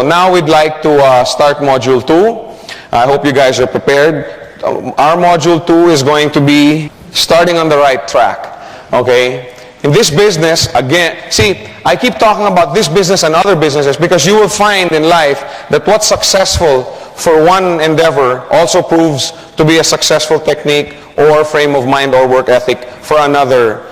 now we'd like to start Module 2. I hope you guys are prepared. Our Module 2 is going to be starting on the right track. Okay? In this business, again, see, I keep talking about this business and other businesses because you will find in life that what's successful for one endeavor also proves to be a successful technique or frame of mind or work ethic for another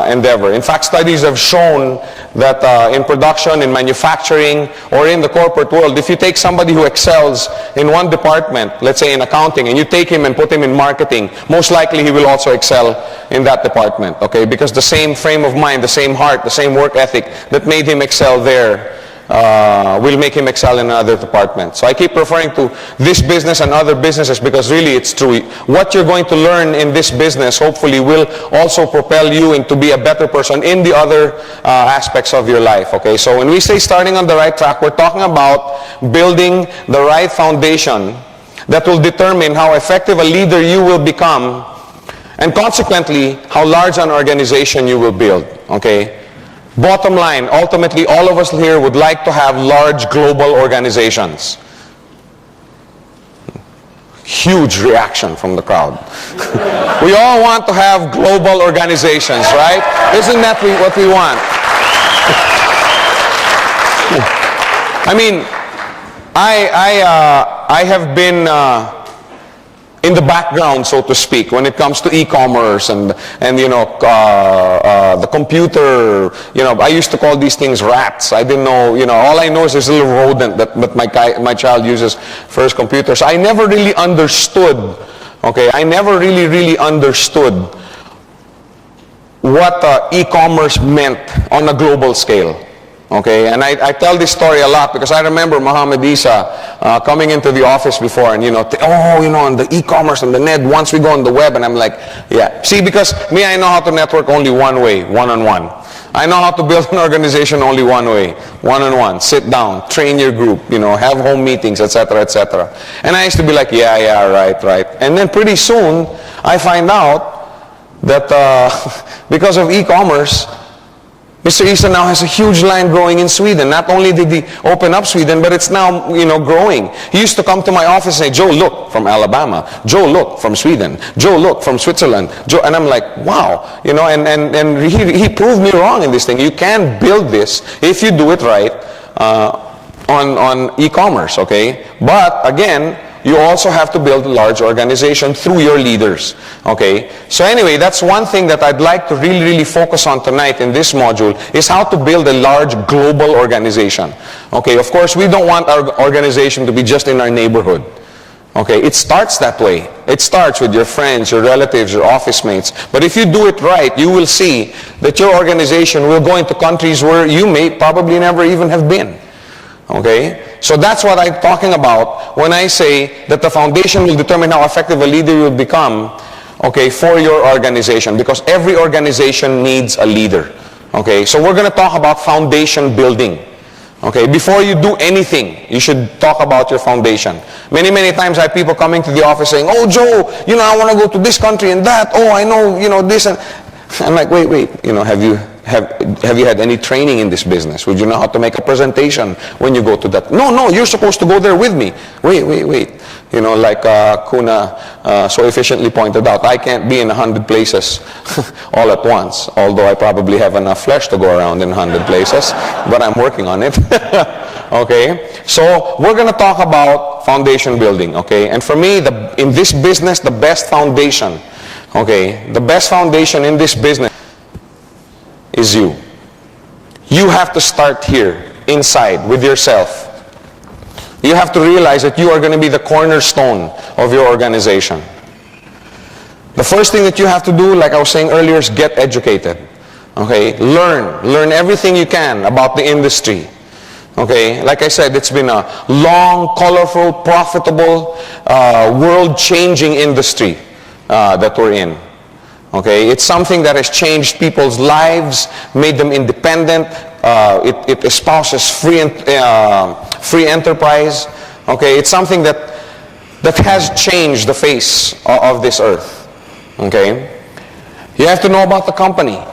endeavor. In fact, studies have shown that in production, in manufacturing, or in the corporate world, if you take somebody who excels in one department, let's say in accounting, and you take him and put him in marketing, most likely he will also excel in that department, okay? Because the same frame of mind, the same heart, the same work ethic that made him excel there will make him excel in another department. So I keep referring to this business and other businesses because really it's true. What you're going to learn in this business hopefully will also propel you into be a better person in the other aspects of your life. Okay, so when we say starting on the right track, we're talking about building the right foundation that will determine how effective a leader you will become and consequently how large an organization you will build. Okay. Bottom line, ultimately, all of us here would like to have large global organizations. Huge reaction from the crowd. We all want to have global organizations, right? Isn't that what we want? I mean, I have been in the background, so to speak, when it comes to e-commerce and you know, the computer, you know, I used to call these things rats. I didn't know, you know, all I know is there's a little rodent that my child uses for his computer. So I never really understood, okay, I never really understood what e-commerce meant on a global scale. Okay, and I tell this story a lot because I remember Muhammad Isa coming into the office before and, you know, oh, you know, on the e-commerce and the net, once we go on the web, and I'm like, yeah. See, because me, I know how to network only one way, one-on-one. I know how to build an organization only one way, one-on-one. Sit down, train your group, you know, have home meetings, etc., etc. And I used to be like, yeah, right. And then pretty soon, I find out that because of e-commerce, Mr. Isa now has a huge line growing in Sweden. Not only did he open up Sweden, but it's now, you know, growing. He used to come to my office and say, Joe, look, from Alabama. Joe, look, from Sweden. Joe, look, from Switzerland. Joe, and I'm like, wow. You know, and he proved me wrong in this thing. You can build this if you do it right on e-commerce, okay? But, again, you also have to build a large organization through your leaders. Okay? So anyway, that's one thing that I'd like to really focus on tonight in this module is how to build a large global organization. Okay? Of course, we don't want our organization to be just in our neighborhood. Okay? It starts that way. It starts with your friends, your relatives, your office mates. But if you do it right, you will see that your organization will go into countries where you may probably never even have been. Okay? So that's what I'm talking about when I say that the foundation will determine how effective a leader you will become, okay, for your organization. Because every organization needs a leader. Okay? So we're going to talk about foundation building. Okay? Before you do anything, you should talk about your foundation. Many times I have people coming to the office saying, oh, Joe, you know, I want to go to this country and that. Oh, I know, you know, this. And I'm like, wait, you know, have you had any training in this business? Would you know how to make a presentation when you go to that? No, you're supposed to go there with me. Wait. You know, like Kuna so efficiently pointed out, I can't be in 100 places all at once, although I probably have enough flesh to go around in 100 places, but I'm working on it. Okay, so we're going to talk about foundation building, okay? And for me, in this business, the best foundation, okay, the best foundation in this business is you. You have to start here, inside, with yourself. You have to realize that you are going to be the cornerstone of your organization. The first thing that you have to do, like I was saying earlier, is get educated. Okay? Learn everything you can about the industry. Okay? Like I said, it's been a long, colorful, profitable, world-changing industry that we're in. Okay, it's something that has changed people's lives, made them independent. It espouses free enterprise. Okay, it's something that has changed the face of this earth. Okay, you have to know about the company.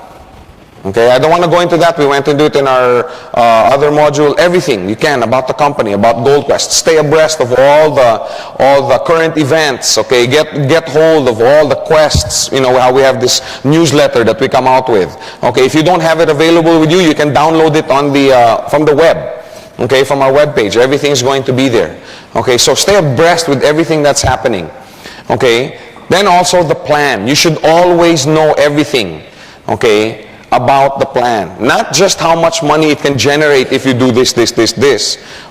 Okay, I don't want to go into that. We went into it in our other module. Everything you can about the company, about GoldQuest. Stay abreast of all the current events. Okay, get hold of all the quests. You know how we have this newsletter that we come out with. Okay, if you don't have it available with you, you can download it on from the web. Okay, from our web page. Everything is going to be there. Okay, so stay abreast with everything that's happening. Okay, then also the plan. You should always know everything. Okay, about the plan. Not just how much money it can generate if you do this.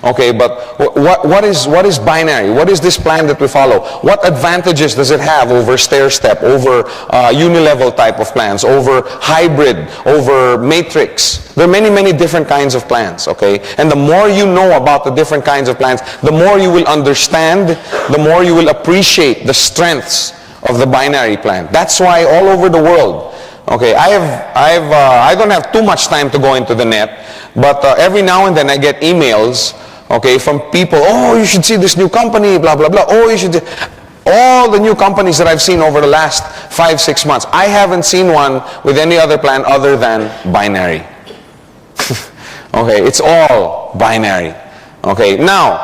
Okay, but what is binary? What is this plan that we follow? What advantages does it have over stair-step, over unilevel type of plans, over hybrid, over matrix? There are many, many different kinds of plans, okay? And the more you know about the different kinds of plans, the more you will understand, the more you will appreciate the strengths of the binary plan. That's why all over the world, okay, I don't have too much time to go into the net, but every now and then I get emails, okay, from people, oh, you should see this new company, blah, blah, blah. Oh, you should, all the new companies that I've seen over the last 5-6 months, I haven't seen one with any other plan other than binary. Okay, it's all binary. Okay, now,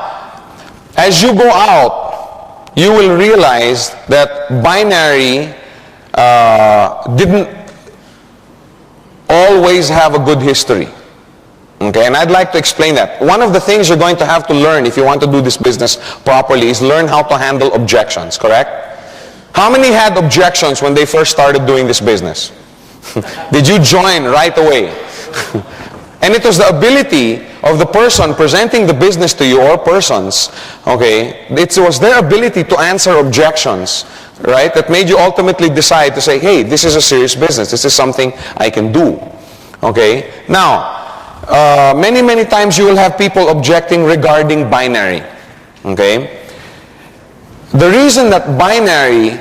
as you go out, you will realize that binary didn't always have a good history. Okay, and I'd like to explain that. One of the things you're going to have to learn if you want to do this business properly is learn how to handle objections, correct? How many had objections when they first started doing this business? Did you join right away? And it was the ability of the person presenting the business to you, or persons, okay, it was their ability to answer objections, right, that made you ultimately decide to say, hey, this is a serious business. This is something I can do. Okay? Now, many, many times you will have people objecting regarding binary. Okay? The reason that binary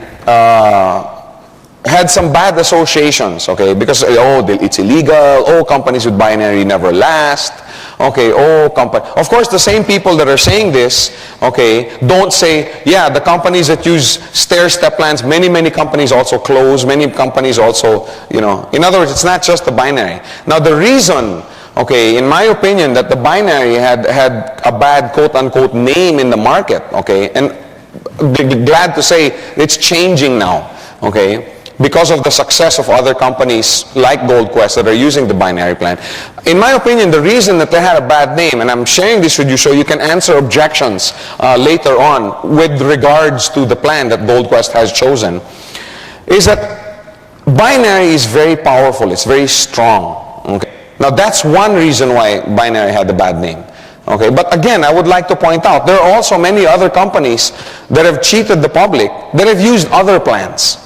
had some bad associations, okay, because, oh, it's illegal, oh, companies with binary never last, okay, oh, of course, the same people that are saying this, okay, don't say, yeah, the companies that use stair-step plans, many companies also close, many companies also, you know, in other words, it's not just the binary. Now, the reason, okay, in my opinion, that the binary had a bad, quote-unquote, name in the market, okay, and glad to say it's changing now, okay, because of the success of other companies like GoldQuest that are using the binary plan. In my opinion, the reason that they had a bad name, and I'm sharing this with you so you can answer objections later on with regards to the plan that GoldQuest has chosen, is that binary is very powerful, it's very strong. Okay? Now that's one reason why binary had a bad name. Okay, but again, I would like to point out, there are also many other companies that have cheated the public, that have used other plans.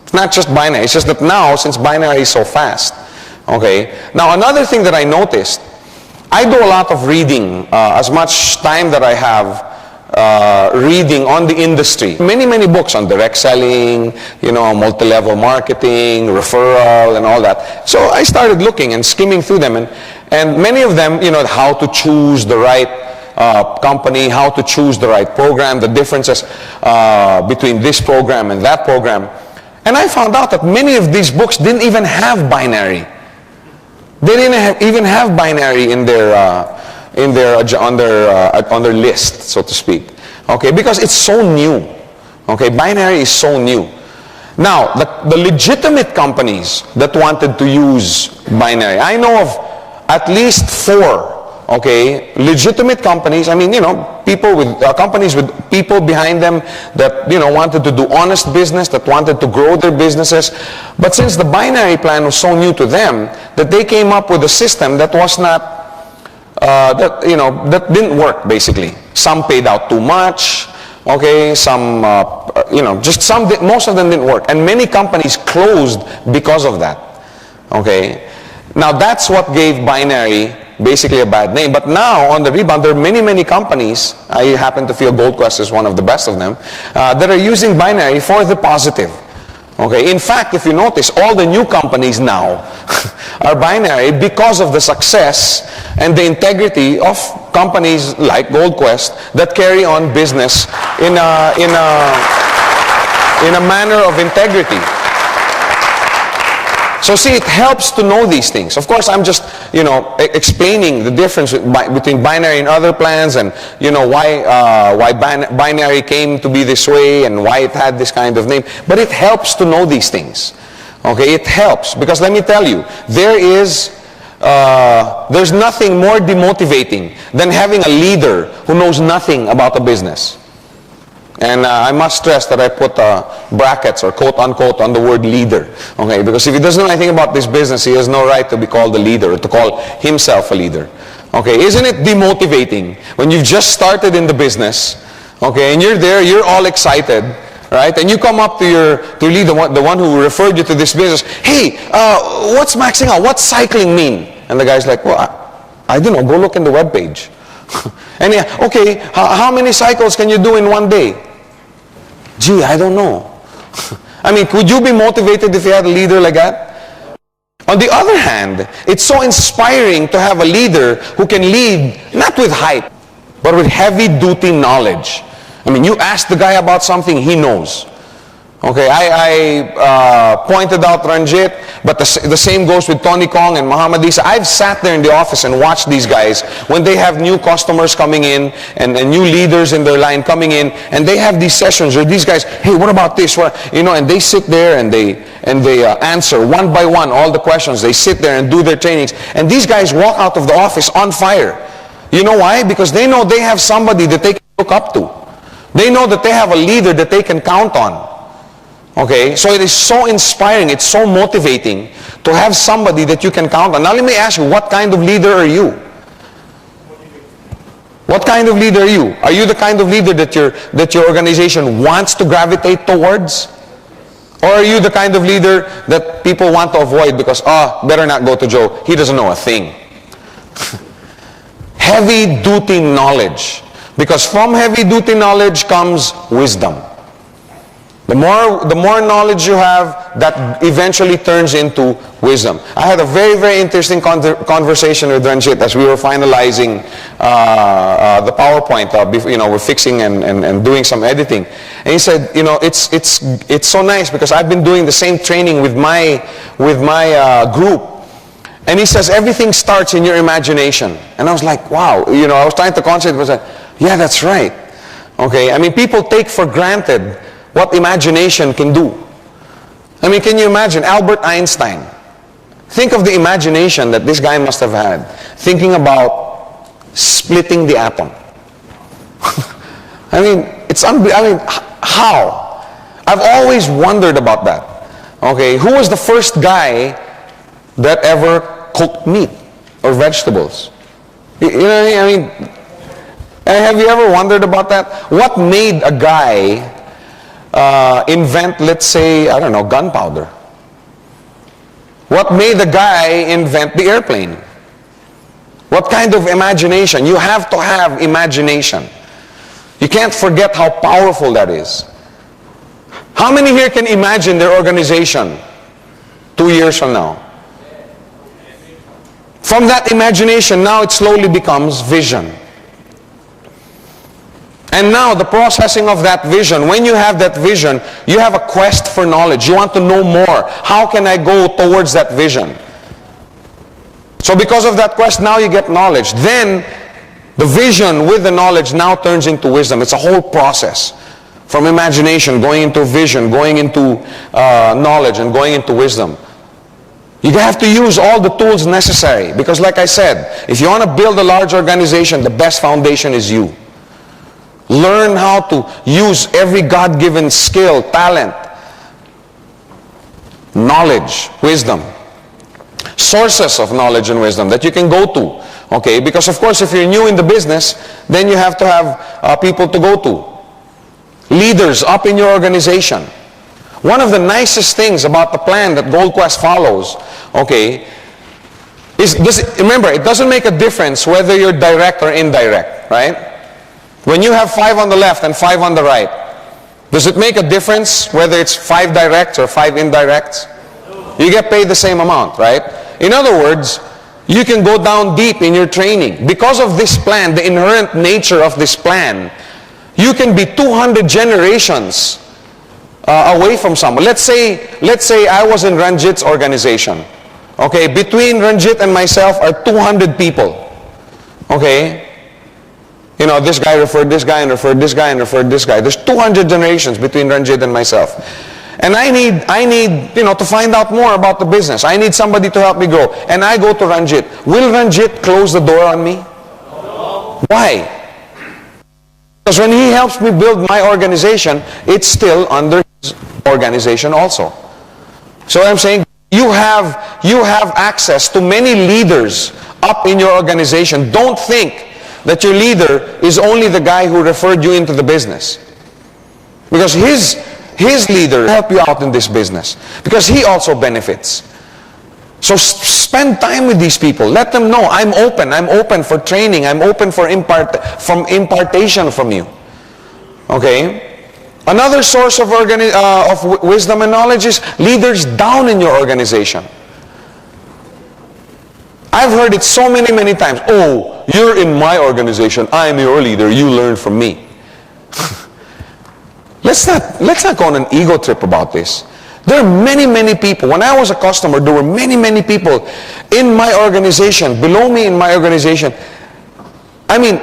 It's not just binary, it's just that now, since binary is so fast, okay. Now, another thing that I noticed, I do a lot of reading, as much time that I have reading on the industry. Many books on direct selling, you know, multi-level marketing, referral, and all that. So I started looking and skimming through them, and many of them, you know, how to choose the right company, how to choose the right program, the differences between this program and that program. And I found out that many of these books didn't even have binary. They didn't even have binary on their list, so to speak. Okay, because it's so new. Okay, binary is so new. Now, the legitimate companies that wanted to use binary, I know of at least 4. Okay, legitimate companies, I mean, you know, people with, companies with people behind them that, you know, wanted to do honest business, that wanted to grow their businesses. But since the binary plan was so new to them, that they came up with a system that was not, that, you know, that didn't work, basically. Some paid out too much, okay, some, you know, just some, most of them didn't work. And many companies closed because of that, okay. Now, that's what gave binary basically a bad name. But now, on the rebound, there are many companies, I happen to feel GoldQuest is one of the best of them, that are using binary for the positive. Okay, in fact, if you notice, all the new companies now are binary because of the success and the integrity of companies like GoldQuest that carry on business in a manner of integrity. So see, it helps to know these things. Of course, I'm just, explaining the difference between binary and other plans, and, why binary came to be this way and why it had this kind of name. But it helps to know these things. Okay, it helps, because let me tell you, there's nothing more demotivating than having a leader who knows nothing about a business. And I must stress that I put brackets or quote unquote on the word leader. Okay, because if he doesn't know anything about this business, he has no right to be called a leader or to call himself a leader. Okay, isn't it demotivating when you've just started in the business, okay, and you're there, you're all excited, right? And you come up to your leader, the one who referred you to this business. Hey, what's maxing out? What's cycling mean? And the guy's like, well, I don't know. Go look in the webpage. And okay, how many cycles can you do in one day? Gee, I don't know. I mean, could you be motivated if you had a leader like that? On the other hand, it's so inspiring to have a leader who can lead, not with hype, but with heavy-duty knowledge. I mean, you ask the guy about something, he knows. Okay, I pointed out Ranjit, but the same goes with Tony Kong and Muhammad Isa. I've sat there in the office and watched these guys when they have new customers coming in and new leaders in their line coming in, and they have these sessions where these guys, hey, what about this? And they sit there and they answer one by one all the questions. They sit there and do their trainings, and these guys walk out of the office on fire. You know why? Because they know they have somebody that they can look up to. They know that they have a leader that they can count on. Okay, so it is so inspiring, it's so motivating to have somebody that you can count on. Now let me ask you, what kind of leader are you? What kind of leader are you? Are you the kind of leader that your organization wants to gravitate towards? Or are you the kind of leader that people want to avoid because, better not go to Joe, he doesn't know a thing. Heavy-duty knowledge. Because from heavy-duty knowledge comes wisdom. The more knowledge you have, that eventually turns into wisdom. I had a very, very interesting conversation with Ranjit as we were finalizing the PowerPoint. We're fixing and doing some editing. And he said, it's so nice because I've been doing the same training with my group. And he says, everything starts in your imagination. And I was like, wow. I was trying to concentrate. I was like, yeah, that's right. Okay, I mean, people take for granted what imagination can do. I mean, can you imagine Albert Einstein? Think of the imagination that this guy must have had, thinking about splitting the atom. I mean, how? I've always wondered about that. Okay, who was the first guy that ever cooked meat or vegetables? You know what I mean? Have you ever wondered about that? What made a guy invent, let's say, I don't know, gunpowder? What made the guy invent the airplane? What kind of imagination? You have to have imagination. You can't forget how powerful that is. How many here can imagine their organization 2 years from now? From that imagination, now it slowly becomes vision. And now the processing of that vision, when you have that vision, you have a quest for knowledge. You want to know more. How can I go towards that vision? So because of that quest, now you get knowledge. Then the vision with the knowledge now turns into wisdom. It's a whole process. From imagination, going into vision, going into knowledge, and going into wisdom. You have to use all the tools necessary. Because like I said, if you want to build a large organization, the best foundation is you. Learn how to use every God-given skill, talent, knowledge, wisdom. Sources of knowledge and wisdom that you can go to. Okay, because of course if you're new in the business, then you have to have people to go to. Leaders up in your organization. One of the nicest things about the plan that Gold Quest follows, okay, is remember, it doesn't make a difference whether you're direct or indirect, right? When you have 5 on the left and 5 on the right, does it make a difference whether it's 5 directs or 5 indirects? You get paid the same amount, right? In other words, you can go down deep in your training. Because of this plan, the inherent nature of this plan, you can be 200 generations away from someone. Let's say I was in Ranjit's organization. Okay, between Ranjit and myself are 200 people. Okay, you know, this guy referred this guy and referred this guy and referred this guy. There's 200 generations between Ranjit and myself. And I need, you know, to find out more about the business. I need somebody to help me grow. And I go to Ranjit. Will Ranjit close the door on me? No. Why? Because when he helps me build my organization, it's still under his organization also. So I'm saying, you have access to many leaders up in your organization. Don't think that your leader is only the guy who referred you into the business. Because his leader will help you out in this business. Because he also benefits. So spend time with these people. Let them know, I'm open for training. I'm open for impartation from you. Okay? Another source of wisdom and knowledge is leaders down in your organization. I've heard it so many times. Oh, you're in my organization. I'm your leader. You learn from me. Let's not go on an ego trip about this. There are many people. When I was a customer, there were many people in my organization, below me in my organization. I mean,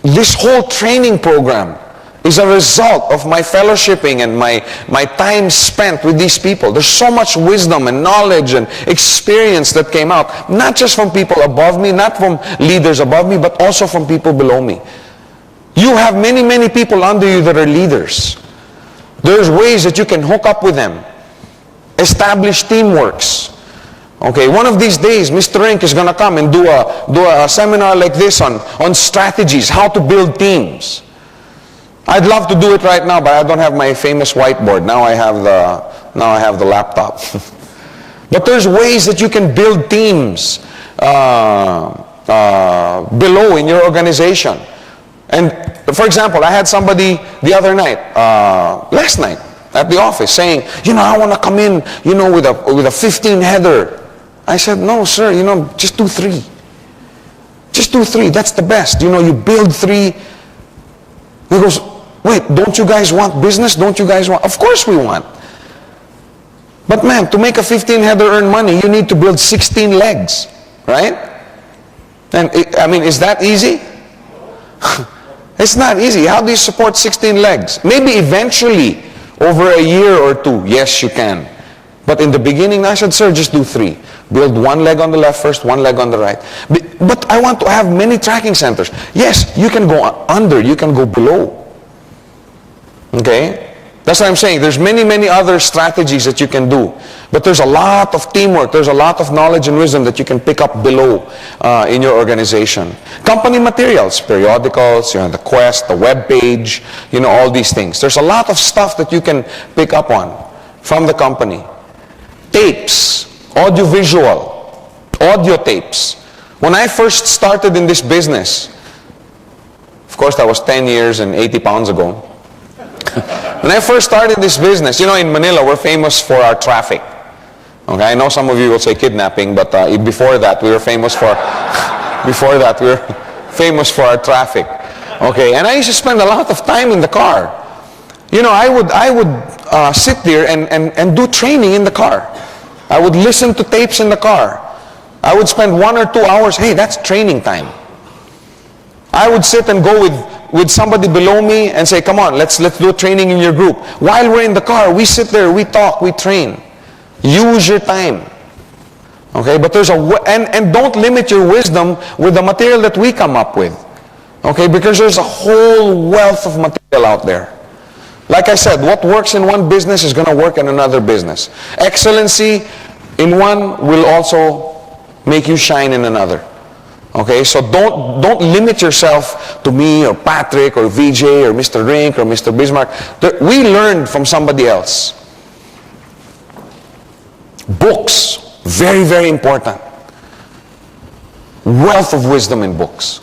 this whole training program is a result of my fellowshipping and my time spent with these people. There's so much wisdom and knowledge and experience that came out, not just from people above me, not from leaders above me, but also from people below me. You have many people under you that are leaders. There's ways that you can hook up with them. Establish teamworks. Okay, one of these days, Mr. Rink is going to come and do a seminar like this on strategies, how to build teams. I'd love to do it right now, but I don't have my famous whiteboard. Now I have the laptop. But there's ways that you can build teams below in your organization. And for example, I had somebody the other night, last night at the office saying, you know, I want to come in, you know, with a 15 header. I said, no, sir, you know, just do 3. Just do 3. That's the best. You know, you build 3. He goes, wait, don't you guys want business? Don't you guys want? Of course we want. But man, to make a 15 header earn money, you need to build 16 legs, right? And I mean, is that easy? It's not easy. How do you support 16 legs? Maybe eventually, over a year or 2, yes, you can. But in the beginning, I said, sir, just do 3. Build 1 leg on the left first, 1 leg on the right. But I want to have many tracking centers. Yes, you can go under, you can go below. Okay? That's what I'm saying. There's many other strategies that you can do. But there's a lot of teamwork. There's a lot of knowledge and wisdom that you can pick up below in your organization. Company materials, periodicals, you know, the quest, the web page, you know, all these things. There's a lot of stuff that you can pick up on from the company. Tapes, audiovisual, audio tapes. When I first started in this business, of course that was 10 years and 80 pounds ago. When I first started this business, you know, in Manila, we're famous for our traffic. Okay, I know some of you will say kidnapping, but before that, we were famous for our traffic. Okay, and I used to spend a lot of time in the car. You know, I would sit there and do training in the car. I would listen to tapes in the car. I would spend 1 or 2 hours. Hey, that's training time. I would sit and go with somebody below me and say, come on, let's do training in your group. While we're in the car, we sit there, we talk, we train. Use your time. Okay, but there's and don't limit your wisdom with the material that we come up with. Okay, because there's a whole wealth of material out there. Like I said, what works in one business is going to work in another business. Excellency in one will also make you shine in another. Okay, so don't limit yourself to me or Patrick or VJ or Mr. Rink or Mr. Bismarck. We learned from somebody else. Books, very important. Wealth of wisdom in books.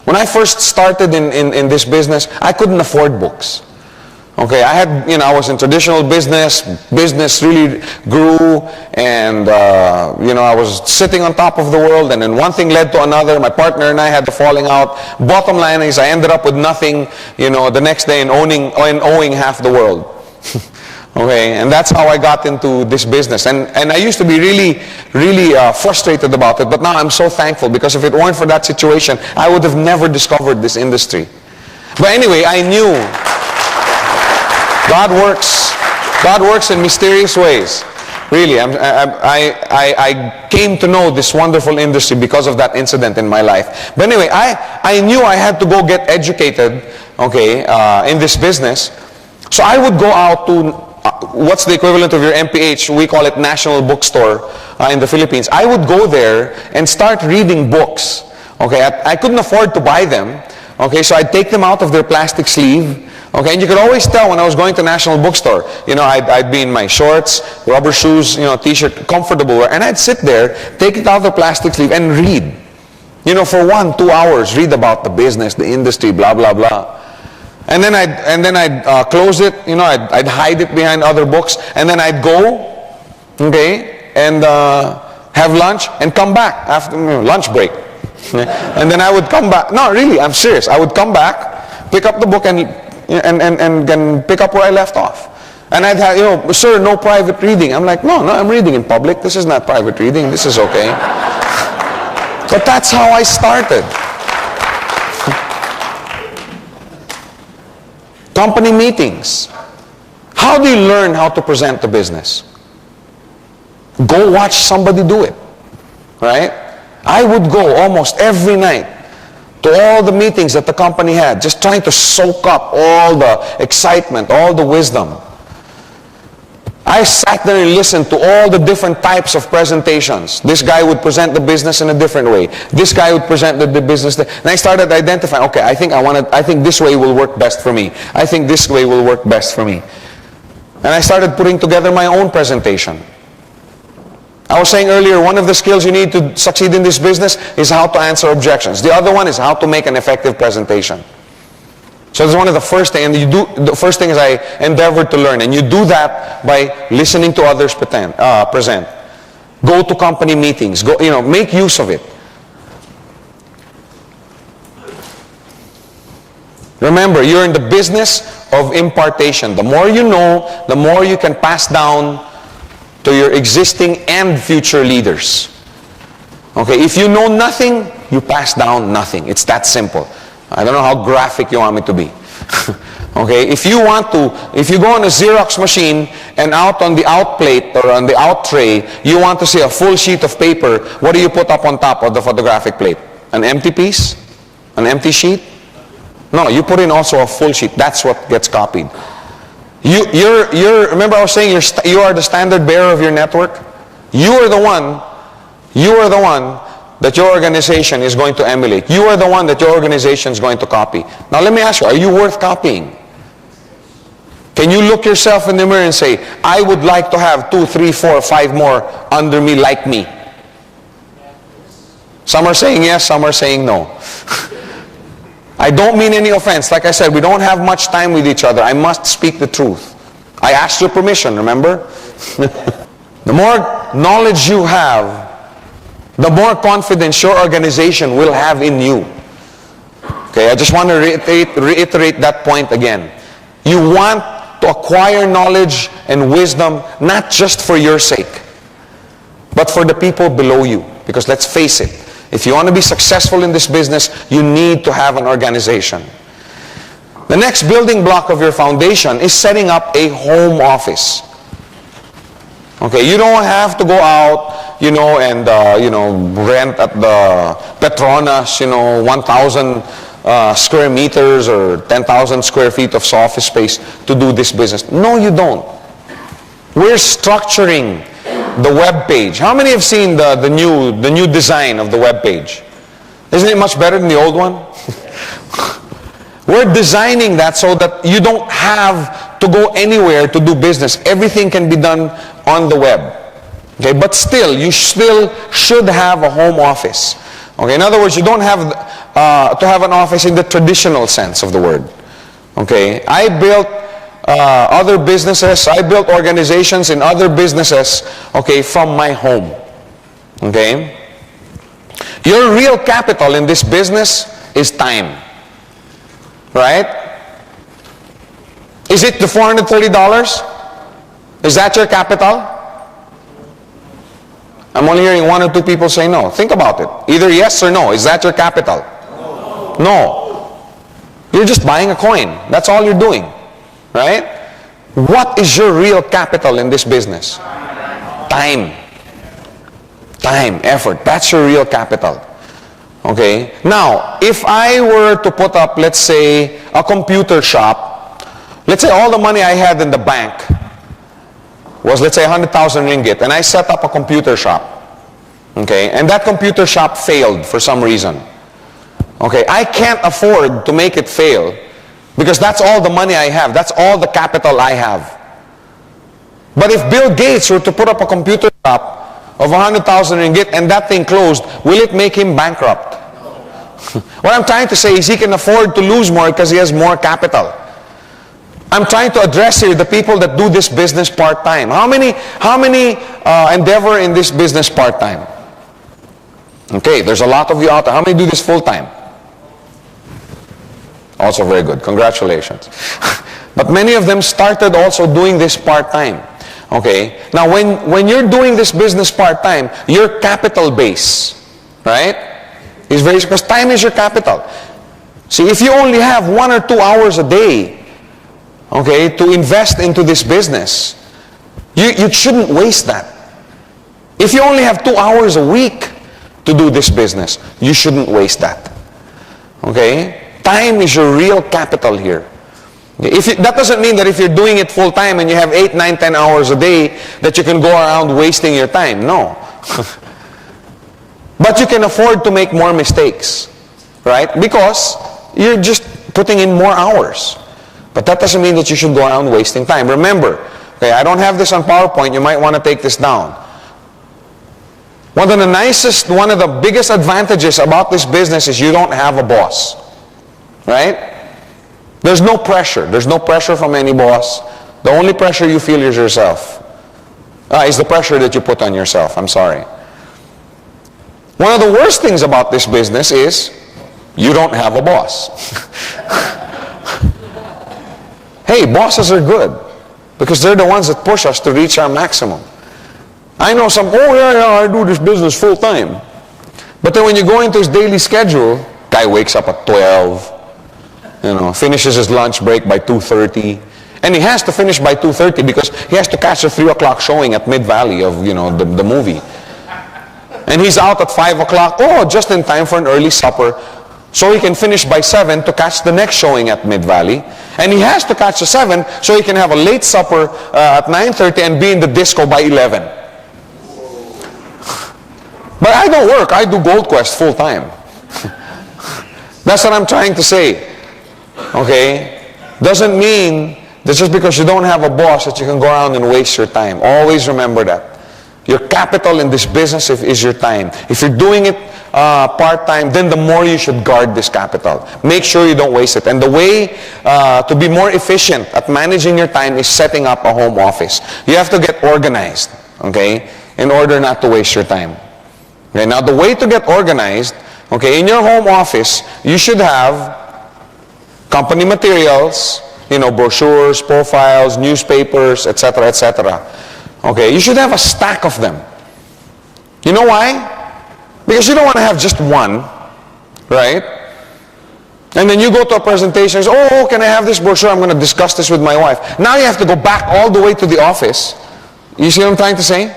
When I first started in this business, I couldn't afford books. Okay, I was in traditional business really grew, and I was sitting on top of the world, and then one thing led to another. My partner and I had the falling out. Bottom line is I ended up with nothing, the next day and owing half the world. Okay, and that's how I got into this business. And I used to be really frustrated about it, but now I'm so thankful, because if it weren't for that situation, I would have never discovered this industry. But anyway, I knew God works in mysterious ways. Really, I came to know this wonderful industry because of that incident in my life. But anyway, I knew I had to go get educated, okay, in this business. So I would go out to, what's the equivalent of your MPH? We call it National Bookstore in the Philippines. I would go there and start reading books. Okay, I couldn't afford to buy them. Okay, so I'd take them out of their plastic sleeve. Okay, and you could always tell when I was going to National Bookstore. You know, I'd be in my shorts, rubber shoes, you know, t-shirt, comfortable, and I'd sit there, take it out of the plastic sleeve and read. You know, for 1-2 hours, read about the business, the industry, blah, blah, blah. And then I'd close it, you know, I'd hide it behind other books, and then I'd go, okay, and have lunch and come back after lunch break. And then I would come back. No, really, I'm serious. I would come back, pick up the book and pick up where I left off. And I'd have, you know, sir, no private reading. I'm like, no, I'm reading in public. This is not private reading. This is okay. But that's how I started. Company meetings. How do you learn how to present the business? Go watch somebody do it, right? I would go almost every night to all the meetings that the company had, just trying to soak up all the excitement, all the wisdom. I sat there and listened to all the different types of presentations. This guy would present the business in a different way. This guy would present the business. And I started identifying, okay, I think this way will work best for me. I think this way will work best for me. And I started putting together my own presentation. I was saying earlier, one of the skills you need to succeed in this business is how to answer objections. The other one is how to make an effective presentation. So that's one of the first things, and the first thing is I endeavored to learn, and you do that by listening to others present. Go to company meetings, make use of it. Remember, you're in the business of impartation. The more you know, the more you can pass down to your existing and future leaders. Okay, if you know nothing, you pass down nothing. It's that simple. I don't know how graphic you want me to be. Okay, if you go on a Xerox machine and out on the out plate or on the out tray, you want to see a full sheet of paper, what do you put up on top of the photographic plate? An empty piece? An empty sheet? No, you put in also a full sheet. That's what gets copied. Remember I was saying you are the standard bearer of your network? You are the one that your organization is going to emulate. You are the one that your organization is going to copy. Now let me ask you, are you worth copying? Can you look yourself in the mirror and say, I would like to have 2, 3, 4, 5 more under me like me? Some are saying yes, some are saying no. I don't mean any offense. Like I said, we don't have much time with each other. I must speak the truth. I asked your permission, remember? The more knowledge you have, the more confidence your organization will have in you. Okay, I just want to reiterate that point again. You want to acquire knowledge and wisdom not just for your sake, but for the people below you. Because let's face it, if you want to be successful in this business, you need to have an organization. The next building block of your foundation is setting up a home office. Okay, you don't have to go out, and rent at the Petronas, 1,000 square meters or 10,000 square feet of office space to do this business. No, you don't. We're structuring the web page. How many have seen the new design of the web page? Isn't it much better than the old one? We're designing that so that you don't have to go anywhere to do business. Everything can be done on the web. Okay, but still, you still should have a home office. Okay, in other words, you don't have to have an office in the traditional sense of the word. Okay, I built other businesses, I built organizations in other businesses, okay, from my home. Okay? Your real capital in this business is time. Right? Is it the $430? Is that your capital? I'm only hearing one or two people say no. Think about it. Either yes or no. Is that your capital? No. No. You're just buying a coin. That's all you're doing. Right? What is your real capital in this business? Time. Time, effort. That's your real capital. Okay? Now, if I were to put up, let's say, a computer shop, let's say all the money I had in the bank was, let's say, 100,000 ringgit, and I set up a computer shop. Okay? And that computer shop failed for some reason. Okay? I can't afford to make it fail because that's all the money I have. That's all the capital I have. But if Bill Gates were to put up a computer shop of 100,000 ringgit and that thing closed, will it make him bankrupt? What I'm trying to say is he can afford to lose more because he has more capital. I'm trying to address here the people that do this business part-time. How many endeavor in this business part-time? Okay, there's a lot of you out there. How many do this full-time? Also very good. Congratulations. But many of them started also doing this part-time. Okay, now when you're doing this business part-time, your capital base, right, is very, because time is your capital. See, if you only have 1 or 2 hours a day, okay, to invest into this business, you shouldn't waste that. If you only have 2 hours a week to do this business, you shouldn't waste that. Okay, time is your real capital here. That doesn't mean that if you're doing it full time and you have 8, 9, 10 hours a day that you can go around wasting your time. No. But you can afford to make more mistakes, right? Because you're just putting in more hours. But that doesn't mean that you should go around wasting time. Remember, okay, I don't have this on PowerPoint. You might want to take this down. One of the biggest advantages about this business is you don't have a boss, right? There's no pressure. There's no pressure from any boss. The only pressure you feel is yourself. Is the pressure that you put on yourself. I'm sorry. One of the worst things about this business is you don't have a boss. Hey, bosses are good because they're the ones that push us to reach our maximum. I know some, I do this business full time. But then when you go into his daily schedule, guy wakes up at 12, finishes his lunch break by 2:30. And he has to finish by 2:30 because he has to catch a 3 o'clock showing at Mid-Valley of, the movie. And he's out at 5 o'clock, just in time for an early supper, so he can finish by 7 to catch the next showing at Mid-Valley. And he has to catch the 7 so he can have a late supper at 9:30 and be in the disco by 11. But I don't work. I do Gold Quest full time. That's what I'm trying to say. Okay? Doesn't mean that just because you don't have a boss that you can go around and waste your time. Always remember that. Your capital in this business is your time. If you're doing it part-time, then the more you should guard this capital. Make sure you don't waste it. And the way to be more efficient at managing your time is setting up a home office. You have to get organized, okay, in order not to waste your time. Okay, now the way to get organized, okay, in your home office, you should have company materials, brochures, profiles, newspapers, etc., etc. Okay, you should have a stack of them. You know why? Because you don't want to have just one, right? And then you go to a presentation and say, can I have this brochure? I'm going to discuss this with my wife. Now you have to go back all the way to the office. You see what I'm trying to say?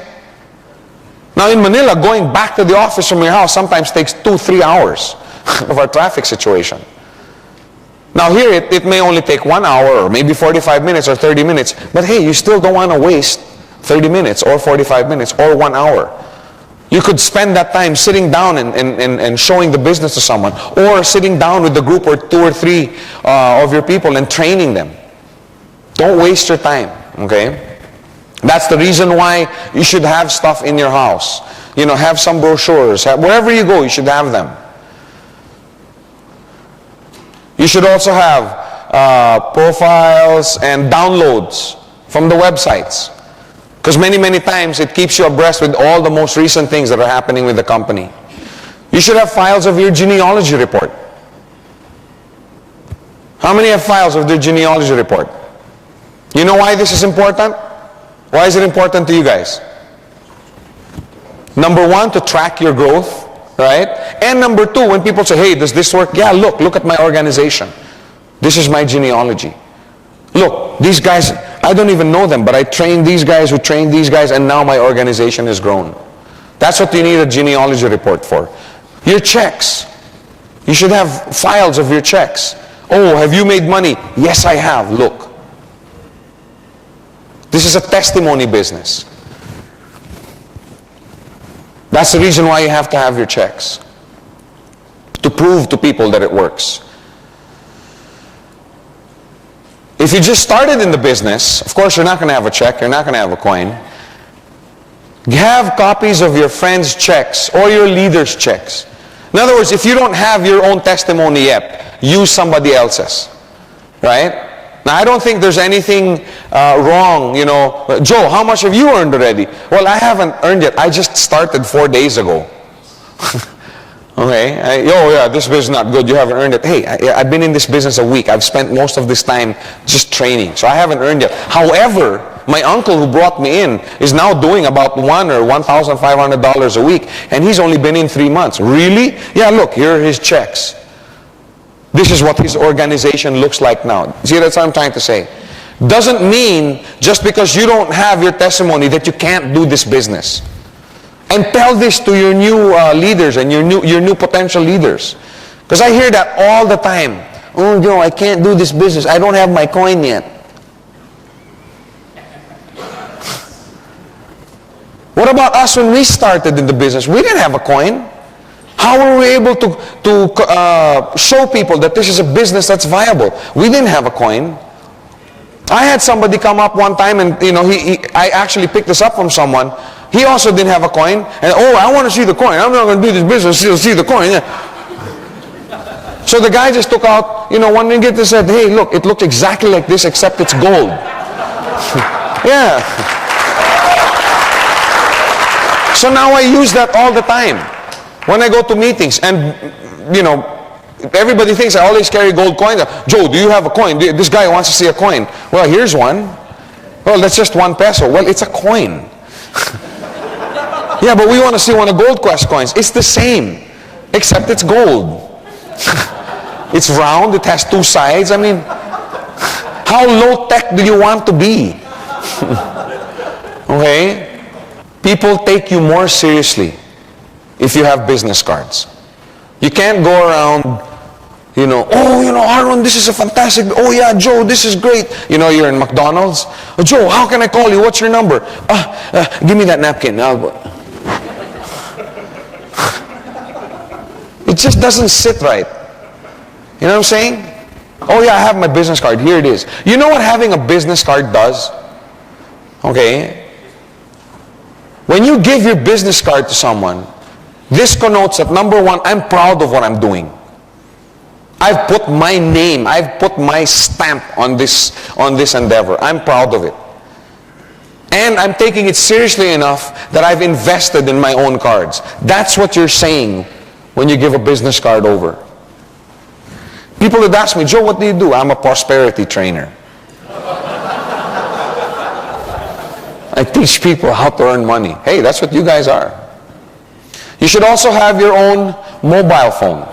Now in Manila, going back to the office from your house sometimes takes 2-3 hours of our traffic situation. Now here, it may only take 1 hour or maybe 45 minutes or 30 minutes. But hey, you still don't want to waste 30 minutes or 45 minutes or 1 hour. You could spend that time sitting down and showing the business to someone, or sitting down with the group or 2 or 3 of your people and training them. Don't waste your time, okay? That's the reason why you should have stuff in your house. Have some brochures. Wherever you go, you should have them. You should also have profiles and downloads from the websites. Because many times it keeps you abreast with all the most recent things that are happening with the company. You should have files of your genealogy report. How many have files of their genealogy report? You know why this is important? Why is it important to you guys? Number one, to track your growth, right? And number two, when people say, hey, does this work? Yeah, look at my organization. This is my genealogy. Look, these guys, I don't even know them, but I trained these guys who trained these guys, and now my organization has grown. That's what you need a genealogy report for. Your checks. You should have files of your checks. Oh, have you made money? Yes, I have. Look. This is a testimony business. That's the reason why you have to have your checks. To prove to people that it works. If you just started in the business, of course you're not going to have a check, you're not going to have a coin. Have copies of your friends' checks or your leaders' checks. In other words, if you don't have your own testimony yet, use somebody else's. Right? Now, I don't think there's anything wrong, you know. Joe, how much have you earned already? Well, I haven't earned yet. I just started 4 days ago. Okay? Yeah, this business is not good. You haven't earned it. Hey, I've been in this business a week. I've spent most of this time just training. So I haven't earned yet. However, my uncle who brought me in is now doing about $1,000 or $1,500 a week. And he's only been in 3 months. Really? Yeah, look, here are his checks. This is what his organization looks like now. See, that's what I'm trying to say. Doesn't mean just because you don't have your testimony that you can't do this business. And tell this to your new leaders and your new potential leaders. Because I hear that all the time. Oh, Joe, I can't do this business. I don't have my coin yet. What about us when we started in the business? We didn't have a coin. How were we able to show people that this is a business that's viable? We didn't have a coin. I had somebody come up one time and, you know, I actually picked this up from someone. He also didn't have a coin. And, oh, I want to see the coin. I'm not going to do this business to see the coin. Yeah. So the guy just took out, you know, one ringgit and said, hey, look, it looks exactly like this except it's gold. Yeah. So now I use that all the time. When I go to meetings and, you know, everybody thinks I always carry gold coins. Joe, do you have a coin? This guy wants to see a coin. Well, here's one. Well, that's just 1 peso. Well, it's a coin. Yeah, but we want to see one of Gold Quest coins. It's the same, except it's gold. It's round. It has 2 sides. I mean, how low-tech do you want to be? Okay? People take you more seriously if you have business cards. You can't go around, you know, oh, you know, Aaron, this is a fantastic, oh yeah, Joe, this is great. You know, you're in McDonald's. Oh, Joe, how can I call you? What's your number? Give me that napkin. It just doesn't sit right. You know what I'm saying? Oh yeah, I have my business card. Here it is. You know what having a business card does? Okay? When you give your business card to someone, this connotes that, number one, I'm proud of what I'm doing. I've put my name, I've put my stamp on this endeavor. I'm proud of it. And I'm taking it seriously enough that I've invested in my own cards. That's what you're saying when you give a business card over. People would ask me, Joe, what do you do? I'm a prosperity trainer. I teach people how to earn money. Hey, that's what you guys are. You should also have your own mobile phone,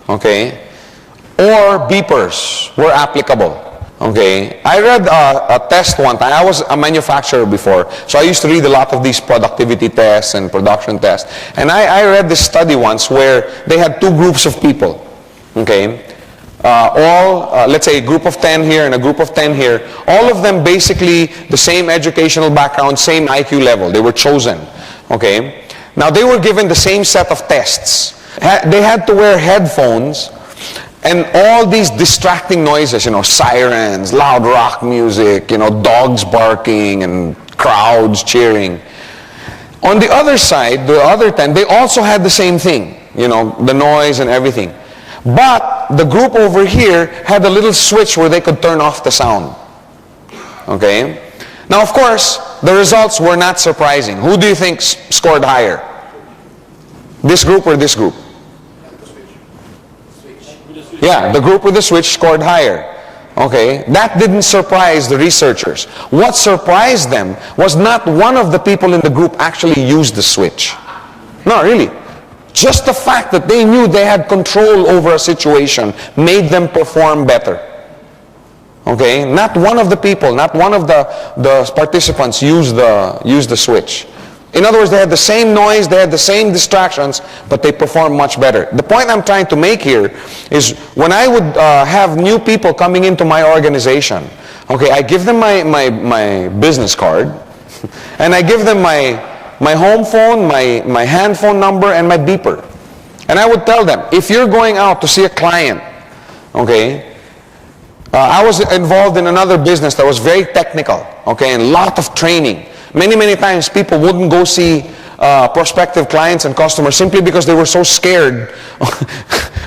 okay? Or beepers, where applicable, okay? I read a test one time. I was a manufacturer before, so I used to read a lot of these productivity tests and production tests. And I read this study once where they had 2 groups of people, okay? Let's say a group of 10 here and a group of 10 here. All of them basically the same educational background, same IQ level. They were chosen, okay? Now, they were given the same set of tests. They had to wear headphones and all these distracting noises, you know, sirens, loud rock music, you know, dogs barking and crowds cheering. On the other side, the other 10, they also had the same thing, you know, the noise and everything. But the group over here had a little switch where they could turn off the sound. Okay? Now, of course, the results were not surprising. Who do you think scored higher? This group or this group? Yeah, the group with the switch scored higher. Okay, that didn't surprise the researchers. What surprised them was not one of the people in the group actually used the switch. No, really. Just the fact that they knew they had control over a situation made them perform better. Okay, not one of the people, not one of the participants used the switch. In other words, they had the same noise, they had the same distractions, but they performed much better. The point I'm trying to make here is when I would have new people coming into my organization, okay, I give them my business card, and I give them my home phone, my hand phone number, and my beeper. And I would tell them, if you're going out to see a client, okay, I was involved in another business that was very technical, okay, and a lot of training. Many times people wouldn't go see prospective clients and customers simply because they were so scared,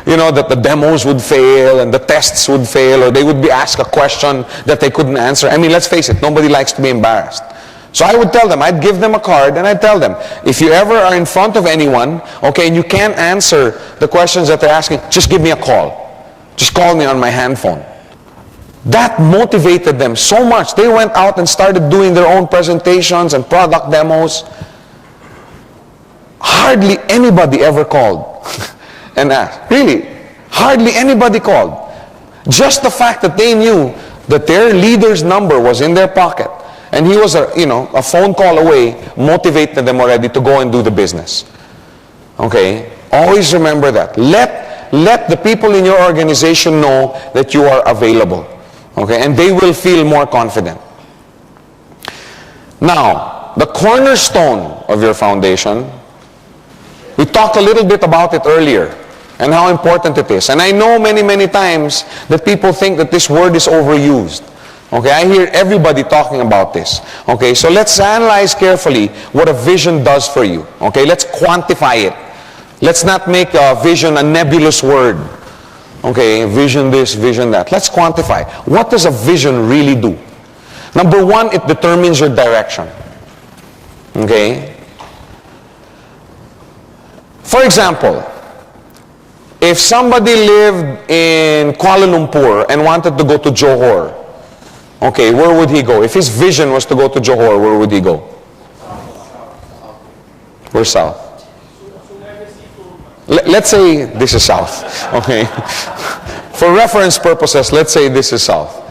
you know, that the demos would fail and the tests would fail, or they would be asked a question that they couldn't answer. I mean, let's face it, nobody likes to be embarrassed. So I would tell them, I'd give them a card and I'd tell them, if you ever are in front of anyone, okay, and you can't answer the questions that they're asking, just give me a call. Just call me on my hand phone. That motivated them so much. They went out and started doing their own presentations and product demos. Hardly anybody ever called and asked. Really, hardly anybody called. Just the fact that they knew that their leader's number was in their pocket and he was a phone call away motivated them already to go and do the business. Okay? Always remember that. Let the people in your organization know that you are available. Okay, and they will feel more confident. Now, the cornerstone of your foundation, we talked a little bit about it earlier and how important it is. And I know many times that people think that this word is overused. Okay, I hear everybody talking about this. Okay, so let's analyze carefully what a vision does for you. Okay, let's quantify it. Let's not make a vision a nebulous word. Okay, vision this, vision that. Let's quantify. What does a vision really do? Number one, it determines your direction. Okay? For example, if somebody lived in Kuala Lumpur and wanted to go to Johor, okay, where would he go? If his vision was to go to Johor, where would he go? Where's south? Let's say this is south, okay? For reference purposes, let's say this is south.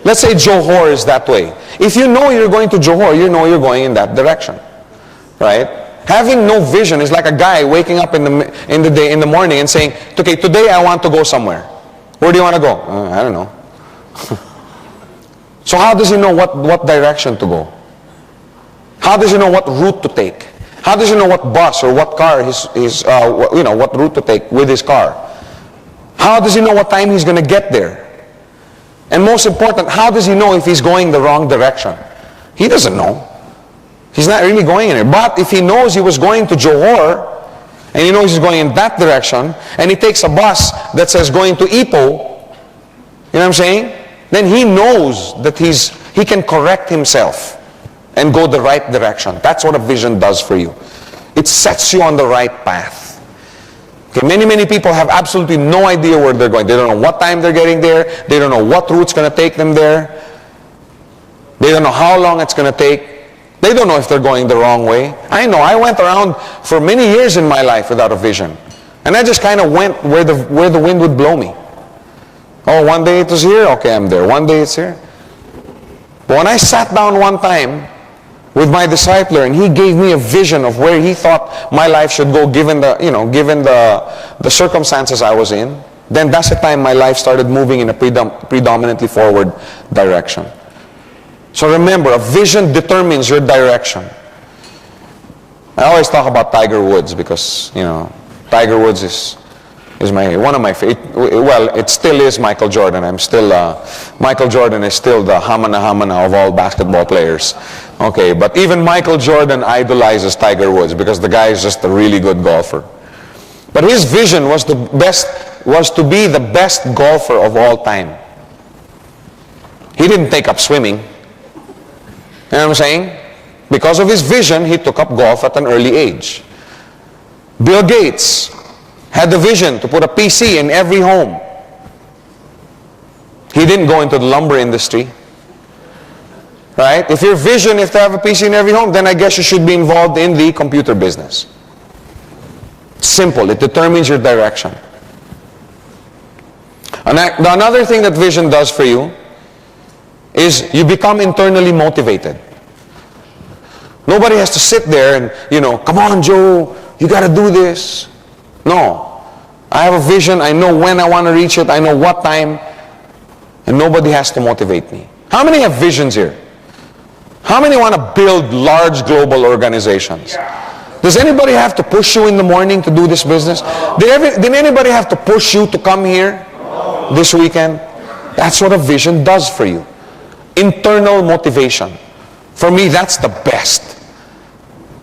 Let's say Johor is that way. If you know you're going to Johor, you know you're going in that direction, right? Having no vision is like a guy waking up in the morning and saying, okay, today I want to go somewhere. Where do you want to go? I don't know. So how does he know what direction to go? How does he know what route to take? How does he know what bus or what car what route to take with his car? How does he know what time he's going to get there? And most important, how does he know if he's going the wrong direction? He doesn't know. He's not really going in it. But if he knows he was going to Johor, and he knows he's going in that direction, and he takes a bus that says going to Ipoh, you know what I'm saying? Then he knows that he can correct himself and go the right direction. That's what a vision does for you. It sets you on the right path. Okay, many people have absolutely no idea where they're going. They don't know what time they're getting there. They don't know what route's going to take them there. They don't know how long it's going to take. They don't know if they're going the wrong way. I know. I went around for many years in my life without a vision. And I just kind of went where the wind would blow me. Oh, one day it was here. Okay, I'm there. One day it's here. But when I sat down one time with my discipler, and he gave me a vision of where he thought my life should go given the circumstances I was in, then that's the time my life started moving in a predominantly forward direction. So remember, a vision determines your direction. I always talk about Tiger Woods because, Tiger Woods is one of my favorite. Well, it still is Michael Jordan. Michael Jordan is still the hamana of all basketball players. Okay, but even Michael Jordan idolizes Tiger Woods because the guy is just a really good golfer. But his vision was to be the best golfer of all time. He didn't take up swimming. You know what I'm saying? Because of his vision, he took up golf at an early age. Bill Gates had the vision to put a PC in every home. He didn't go into the lumber industry. Right? If your vision is to have a PC in every home, then I guess you should be involved in the computer business. Simple. It determines your direction. And another thing that vision does for you is you become internally motivated. Nobody has to sit there and, come on, Joe, you got to do this. No. I have a vision. I know when I want to reach it. I know what time. And nobody has to motivate me. How many have visions here? How many want to build large global organizations? Does anybody have to push you in the morning to do this business? Did anybody have to push you to come here this weekend? That's what a vision does for you. Internal motivation. For me, that's the best.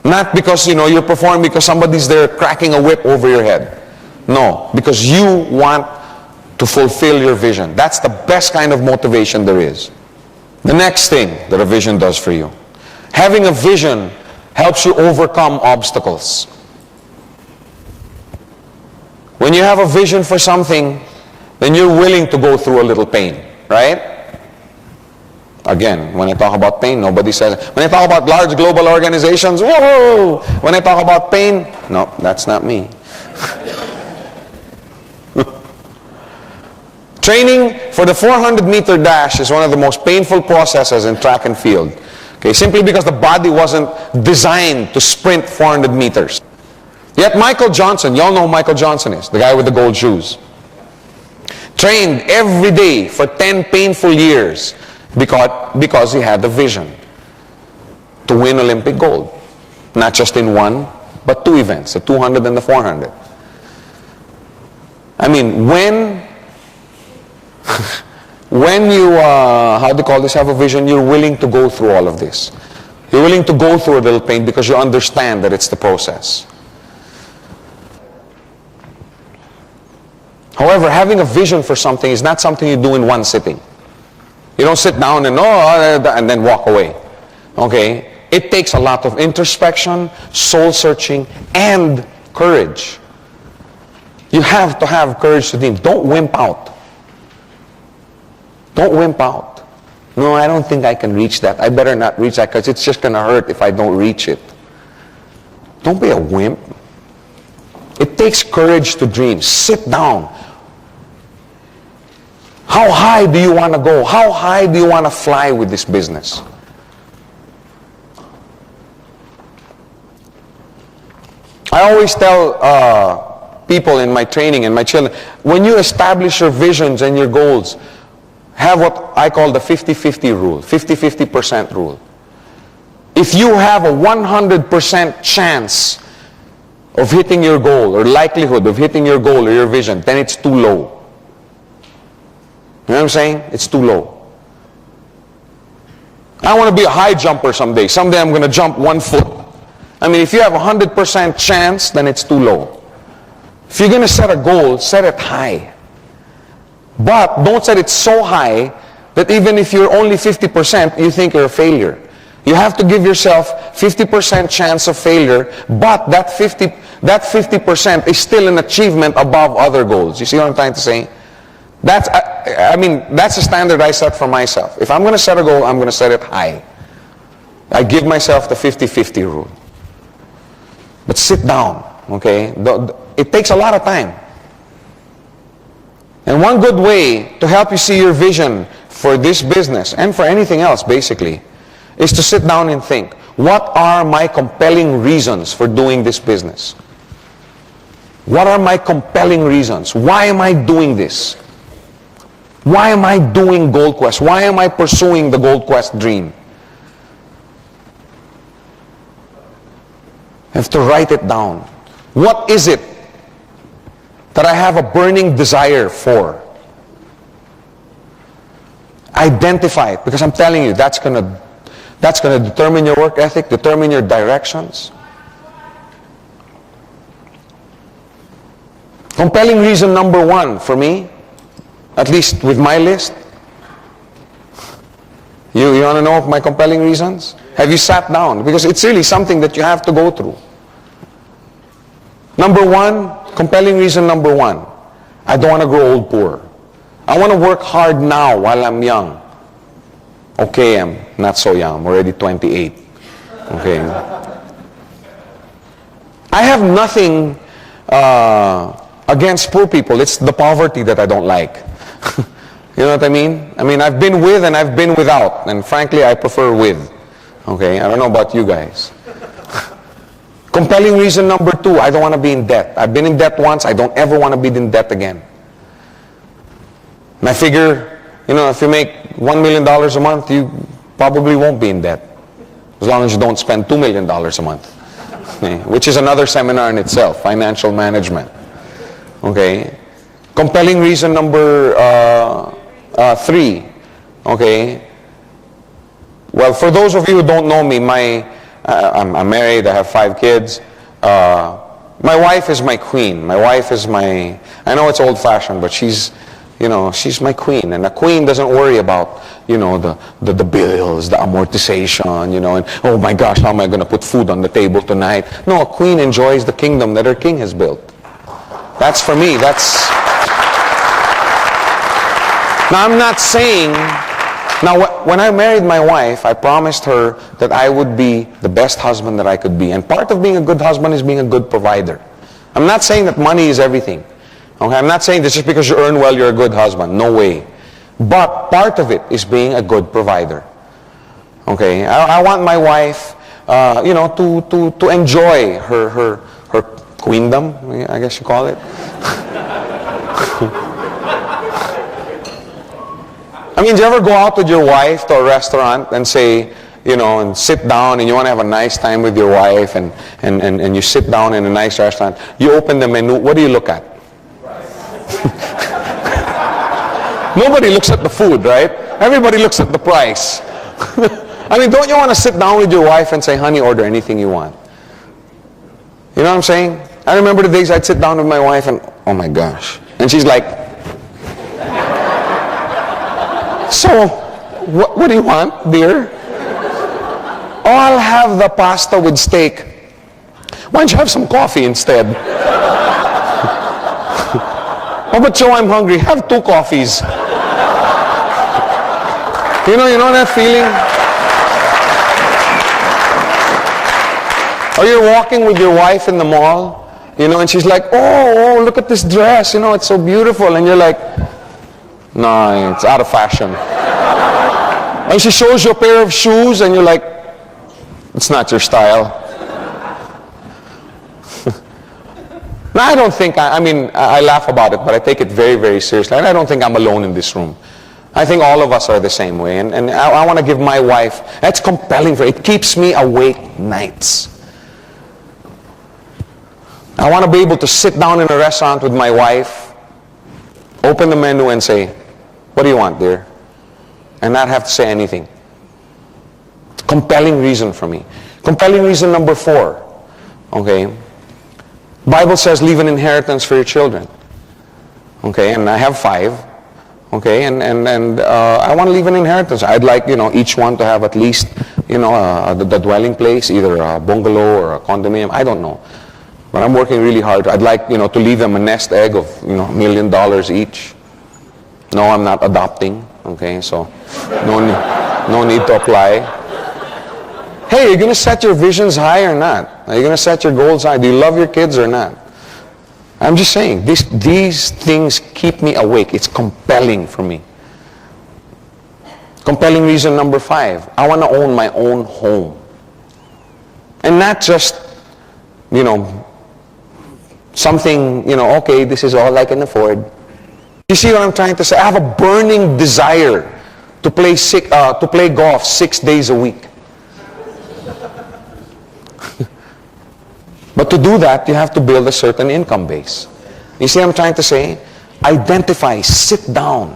Not because, you're performing because somebody's there cracking a whip over your head. No, because you want to fulfill your vision. That's the best kind of motivation there is. The next thing that a vision does for you. Having a vision helps you overcome obstacles. When you have a vision for something, then you're willing to go through a little pain, right? Again, when I talk about pain, nobody says, when I talk about large global organizations, whoa! When I talk about pain, no, that's not me. Training for the 400-meter dash is one of the most painful processes in track and field. Okay, simply because the body wasn't designed to sprint 400 meters. Yet Michael Johnson, y'all know who Michael Johnson is, the guy with the gold shoes, trained every day for 10 painful years because he had the vision to win Olympic gold. Not just in one, but two events, the 200 and the 400. I mean, when you, have a vision, you're willing to go through all of this. You're willing to go through a little pain because you understand that it's the process. However, having a vision for something is not something you do in one sitting. You don't sit down and then walk away. Okay? It takes a lot of introspection, soul searching, and courage. You have to have courage to think. Don't wimp out. Don't wimp out. No, I don't think I can reach that. I better not reach that because it's just going to hurt if I don't reach it. Don't be a wimp. It takes courage to dream. Sit down. How high do you want to go? How high do you want to fly with this business? I always tell people in my training and my children, when you establish your visions and your goals, have what I call the 50-50 rule, 50-50% rule. If you have a 100% chance of hitting your goal or likelihood of hitting your goal or your vision, then it's too low. You know what I'm saying? It's too low. I want to be a high jumper someday. Someday I'm going to jump 1 foot. I mean, if you have a 100% chance, then it's too low. If you're going to set a goal, set it high. But don't set it so high that even if you're only 50%, you think you're a failure. You have to give yourself 50% chance of failure, but that 50% is still an achievement above other goals. You see what I'm trying to say? That's the standard I set for myself. If I'm going to set a goal, I'm going to set it high. I give myself the 50-50 rule. But sit down, okay? It takes a lot of time. And one good way to help you see your vision for this business, and for anything else basically, is to sit down and think, what are my compelling reasons for doing this business? What are my compelling reasons? Why am I doing this? Why am I doing Gold Quest? Why am I pursuing the Gold Quest dream? I have to write it down. What is it that I have a burning desire for? Identify it, because I'm telling you, that's gonna determine your work ethic, determine your directions. Compelling reason number 1 for me, at least with my list. You want to know my compelling reasons? Have you sat down? Because it's really something that you have to go through. Number 1, compelling reason number 1, I don't want to grow old poor. I want to work hard now while I'm young. Okay, I'm not so young. I'm already 28. Okay. I have nothing against poor people. It's the poverty that I don't like. You know what I mean? I mean, I've been with and I've been without. And frankly, I prefer with. Okay? I don't know about you guys. Compelling reason number 2, I don't want to be in debt. I've been in debt once. I don't ever want to be in debt again. And I figure, you know, if you make $1 million a month, you probably won't be in debt. As long as you don't spend $2 million a month. Okay? Which is another seminar in itself, financial management. Okay? Compelling reason number 3. Okay? Well, for those of you who don't know me, I'm married, I have 5 kids. My wife is my queen. My wife is my, I know it's old-fashioned, but she's, you know, she's my queen. And a queen doesn't worry about, you know, the bills, the amortization, you know, and oh my gosh, how am I going to put food on the table tonight? No, a queen enjoys the kingdom that her king has built. That's for me. That's... Now, I'm not saying... Now, when I married my wife, I promised her that I would be the best husband that I could be. And part of being a good husband is being a good provider. I'm not saying that money is everything. Okay? I'm not saying that just because you earn well, you're a good husband. No way. But part of it is being a good provider. Okay? I want my wife, you know, to enjoy her queendom, I guess you call it. I mean, do you ever go out with your wife to a restaurant and say, you know, and sit down and you want to have a nice time with your wife and you sit down in a nice restaurant, you open the menu, what do you look at? Nobody looks at the food, right? Everybody looks at the price. I mean, don't you want to sit down with your wife and say, honey, order anything you want? You know what I'm saying? I remember the days I'd sit down with my wife and, oh my gosh. And she's like, so, what do you want, dear? Oh, I'll have the pasta with steak. Why don't you have some coffee instead? Oh, but Joe, I'm hungry. Have 2 coffees. You know that feeling? Or you're walking with your wife in the mall, you know, and she's like, oh, look at this dress, you know, it's so beautiful. And you're like, no, it's out of fashion. And she shows you a pair of shoes and you're like, it's not your style. Now, I don't think, I mean, I laugh about it, but I take it very, very seriously. And I don't think I'm alone in this room. I think all of us are the same way. And I want to give my wife, that's compelling for her. It keeps me awake nights. I want to be able to sit down in a restaurant with my wife, open the menu and say, what do you want, dear? And not have to say anything. Compelling reason for me. Compelling reason number 4. Okay. Bible says leave an inheritance for your children. Okay, and I have 5. Okay, and I want to leave an inheritance. I'd like, you know, each one to have at least, you know, the dwelling place, either a bungalow or a condominium. I don't know. But I'm working really hard. I'd like, you know, to leave them a nest egg of, you know, $1 million each. No, I'm not adopting. Okay, so no need to apply. Hey, you're going to set your visions high or not? Are you going to set your goals high? Do you love your kids or not? I'm just saying, these things keep me awake. It's compelling for me. Compelling reason number 5. I want to own my own home. And not just, you know, something, you know, okay, this is all I can afford. You see what I'm trying to say? I have a burning desire to play golf 6 days a week. But to do that, you have to build a certain income base. You see what I'm trying to say? Identify, sit down.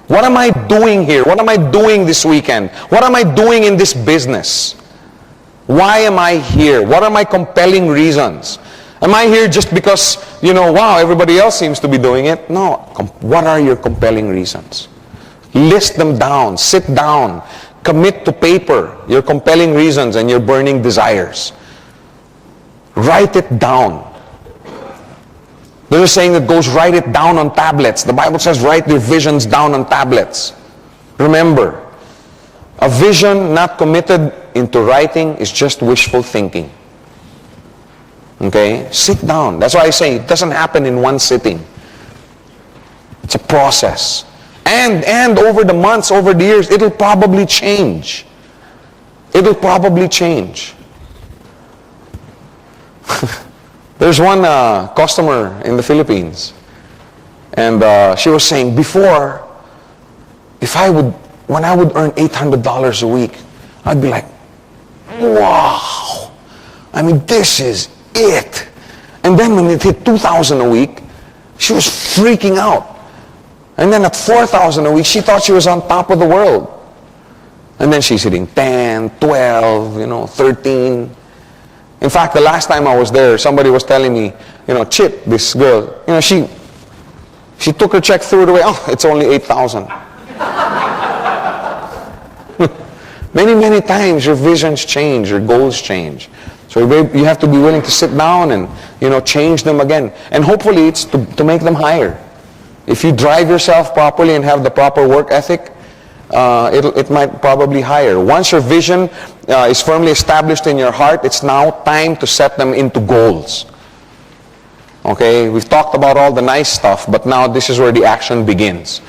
What am I doing here? What am I doing this weekend? What am I doing in this business? Why am I here? What are my compelling reasons? Am I here just because, you know, wow, everybody else seems to be doing it? No. What are your compelling reasons? List them down. Sit down. Commit to paper your compelling reasons and your burning desires. Write it down. There's a saying that goes, write it down on tablets. The Bible says write your visions down on tablets. Remember, a vision not committed into writing is just wishful thinking. Okay? Sit down. That's why I say it doesn't happen in one sitting. It's a process. And over the months, over the years, it'll probably change. It'll probably change. There's one customer in the Philippines, and she was saying, before, when I would earn $800 a week, I'd be like, wow, I mean, this is it. And then when it hit $2,000 a week, she was freaking out. And then at $4,000 a week, she thought she was on top of the world. And then she's hitting 10, 12, 13. In fact, the last time I was there, somebody was telling me, Chip, this girl, she took her check, threw it away. Oh, it's only 8,000. Many, many times your visions change, your goals change. So you have to be willing to sit down and, change them again. And hopefully it's to make them higher. If you drive yourself properly and have the proper work ethic, it might probably higher. Once your vision is firmly established in your heart, it's now time to set them into goals. Okay, we've talked about all the nice stuff, but now this is where the action begins.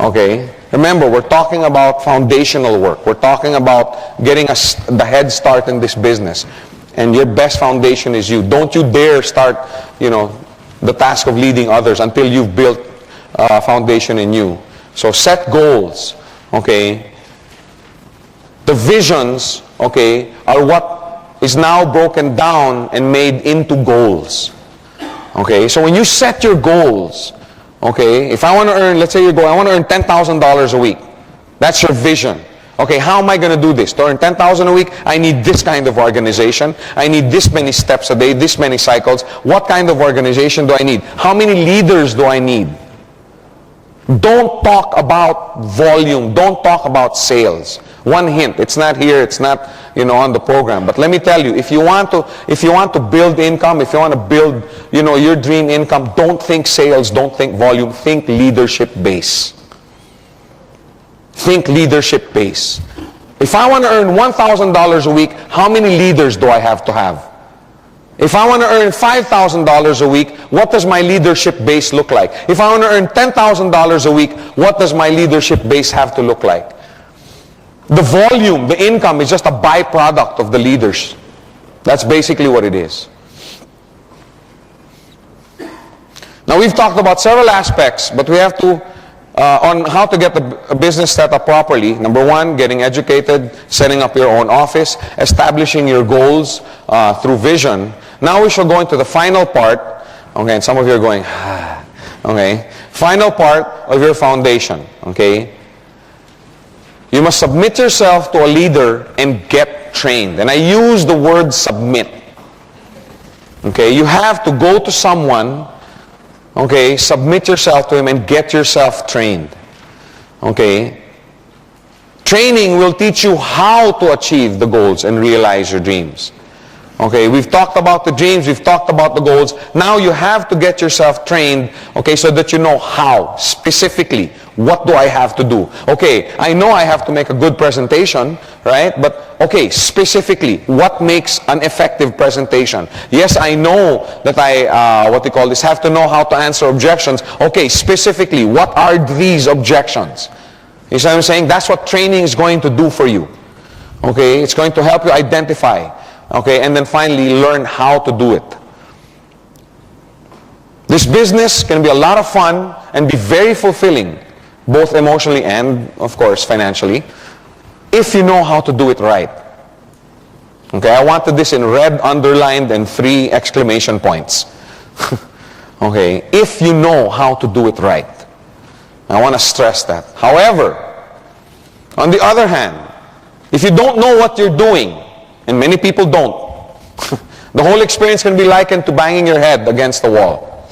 Okay, remember, we're talking about foundational work. We're talking about getting the head start in this business. And your best foundation is you. Don't you dare start, the task of leading others until you've built a foundation in you. So set goals. Okay, the visions, okay, are what is now broken down and made into goals. Okay, so when you set your goals, okay, if I want to earn, let's say you go, I want to earn $10,000 a week. That's your vision. Okay, how am I going to do this? To earn $10,000 a week, I need this kind of organization. I need this many steps a day, this many cycles. What kind of organization do I need? How many leaders do I need? Don't talk about volume. Don't talk about sales. One hint, it's not here, it's not, on the program. But let me tell you, if you want to build income, if you want to build, your dream income, don't think sales, don't think volume, think leadership base. Think leadership base. If I want to earn $1,000 a week, how many leaders do I have to have? If I want to earn $5,000 a week, what does my leadership base look like? If I want to earn $10,000 a week, what does my leadership base have to look like? The volume, the income is just a byproduct of the leaders. That's basically what it is. Now we've talked about several aspects, but we have to, on how to get a business set up properly. Number one, getting educated, setting up your own office, establishing your goals through vision. Now we shall go into the final part. Okay, and some of you are going, okay. Final part of your foundation, okay. You must submit yourself to a leader and get trained. And I use the word submit. Okay, you have to go to someone, okay, submit yourself to him and get yourself trained. Okay. Training will teach you how to achieve the goals and realize your dreams. Okay, we've talked about the dreams, we've talked about the goals. Now you have to get yourself trained, okay, so that you know how, specifically, what do I have to do? Okay, I know I have to make a good presentation, right? But, okay, specifically, what makes an effective presentation? Yes, I know that I, have to know how to answer objections. Okay, specifically, what are these objections? You see what I'm saying? That's what training is going to do for you. Okay, it's going to help you identify. Okay, and then finally learn how to do it. This business can be a lot of fun and be very fulfilling, both emotionally and, of course, financially, if you know how to do it right. Okay, I wanted this in red, underlined, and 3 exclamation points. Okay, if you know how to do it right. I want to stress that. However, on the other hand, if you don't know what you're doing, and many people don't, the whole experience can be likened to banging your head against the wall.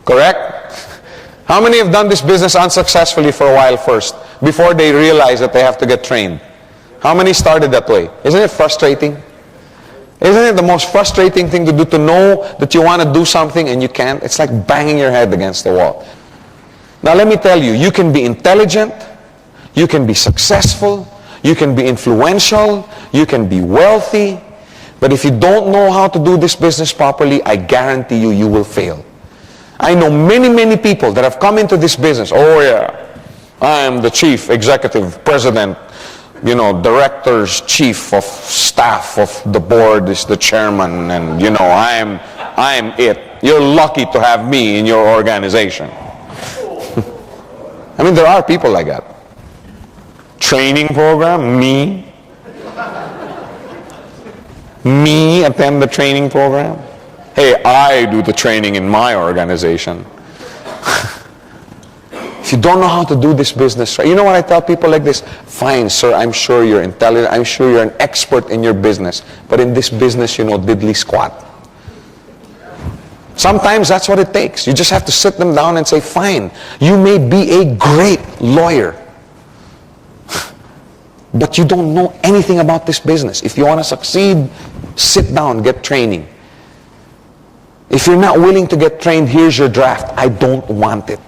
Correct? How many have done this business unsuccessfully for a while first, before they realize that they have to get trained? How many started that way? Isn't it frustrating? Isn't it the most frustrating thing to do, to know that you want to do something and you can't? It's like banging your head against the wall. Now let me tell you, you can be intelligent, you can be successful, you can be influential, you can be wealthy, but if you don't know how to do this business properly, I guarantee you, you will fail. I know many, many people that have come into this business. Oh yeah, I am the chief executive president, director's chief of staff of the board is the chairman, and I am it. You're lucky to have me in your organization. I mean, there are people like that. Training program, me. Me attend the training program. Hey, I do the training in my organization. If you don't know how to do this business, you know what I tell people like this? Fine, sir, I'm sure you're intelligent. I'm sure you're an expert in your business. But in this business, diddly squat. Sometimes that's what it takes. You just have to sit them down and say, fine, you may be a great lawyer, but you don't know anything about this business. If you want to succeed, sit down, get training. If you're not willing to get trained, here's your draft. I don't want it.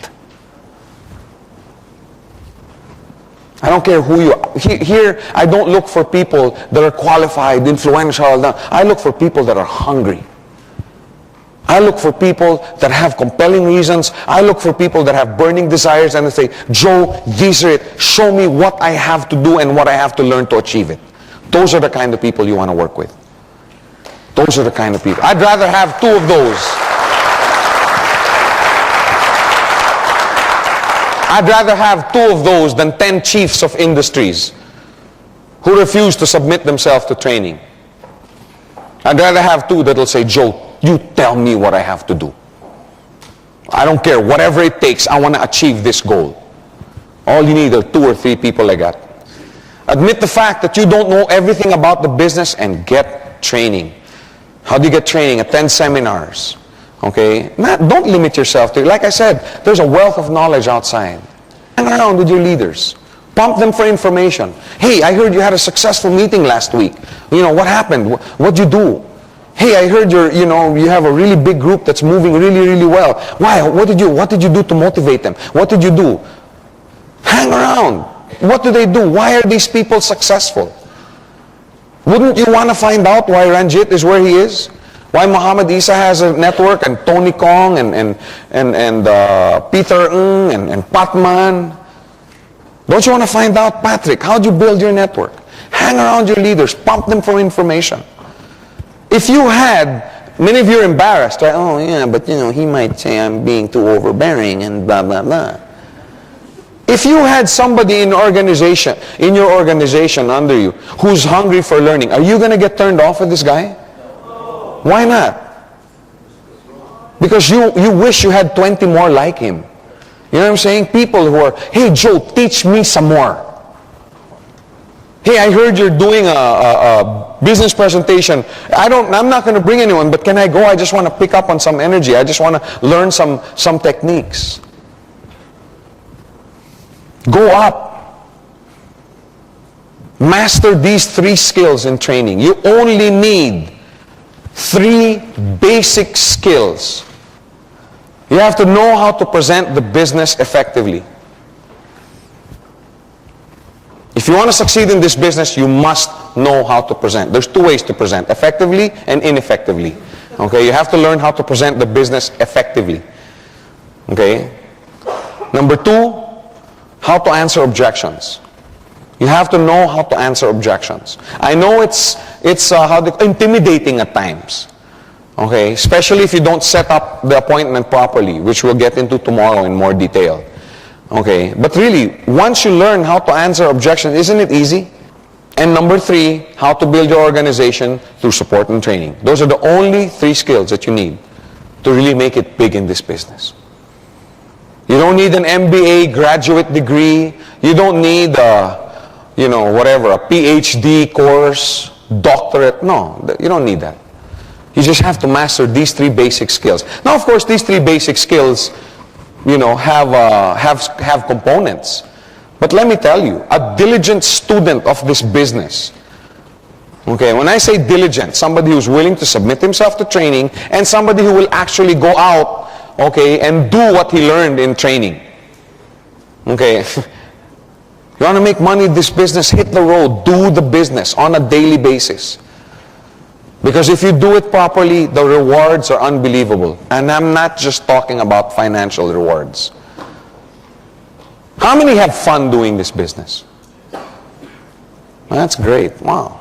I don't care who you are. Here, I don't look for people that are qualified, influential. I look for people that are hungry. I look for people that have compelling reasons. I look for people that have burning desires and they say, Joe, these are it. Show me what I have to do and what I have to learn to achieve it. Those are the kind of people you want to work with. Those are the kind of people. I'd rather have 2 of those. I'd rather have 2 of those than 10 chiefs of industries who refuse to submit themselves to training. I'd rather have 2 that'll say, Joe, you tell me what I have to do. I don't care, whatever it takes, I want to achieve this goal. All you need are 2 or 3 people like that. Admit the fact that you don't know everything about the business and get training. How do you get training? Attend seminars. Okay? Don't limit yourself to, like I said, there's a wealth of knowledge outside. Hang around with your leaders. Pump them for information. Hey, I heard you had a successful meeting last week. What happened? What'd you do? Hey, I heard you have a really big group that's moving really, really well. Why? What did you do to motivate them? What did you do? Hang around. What do they do? Why are these people successful? Wouldn't you want to find out why Ranjit is where he is? Why Muhammad Isa has a network, and Tony Kong and Peter Ng and Patman? Don't you want to find out, Patrick? How'd you build your network? Hang around your leaders. Pump them for information. If you had, many of you are embarrassed, right? Oh yeah, but he might say I'm being too overbearing and blah, blah, blah. If you had somebody in your organization under you who's hungry for learning, are you going to get turned off with this guy? Why not? Because you wish you had 20 more like him. You know what I'm saying? People who are, hey Joe, teach me some more. Hey, I heard you're doing a business presentation. I'm not going to bring anyone, but can I go? I just want to pick up on some energy. I just want to learn some techniques. Go up. Master these 3 skills in training. You only need 3 basic skills. You have to know how to present the business effectively. If you want to succeed in this business, you must know how to present. There's 2 ways to present, effectively and ineffectively. Okay, you have to learn how to present the business effectively. Okay? Number 2, how to answer objections. You have to know how to answer objections. I know it's intimidating at times. Okay, especially if you don't set up the appointment properly, which we'll get into tomorrow in more detail. Okay, but really, once you learn how to answer objections, isn't it easy? And number 3, how to build your organization through support and training. Those are the only 3 skills that you need to really make it big in this business. You don't need an MBA graduate degree. You don't need a PhD course, doctorate. No, you don't need that. You just have to master these 3 basic skills. Now, of course, these 3 basic skills, have components. But let me tell you, a diligent student of this business Okay, when I say diligent, somebody who's willing to submit himself to training and somebody who will actually go out, okay, and do what he learned in training. Okay, you want to make money in this business, hit the road, do the business on a daily basis. Because if you do it properly, the rewards are unbelievable. And I'm not just talking about financial rewards. How many have fun doing this business? That's great. Wow.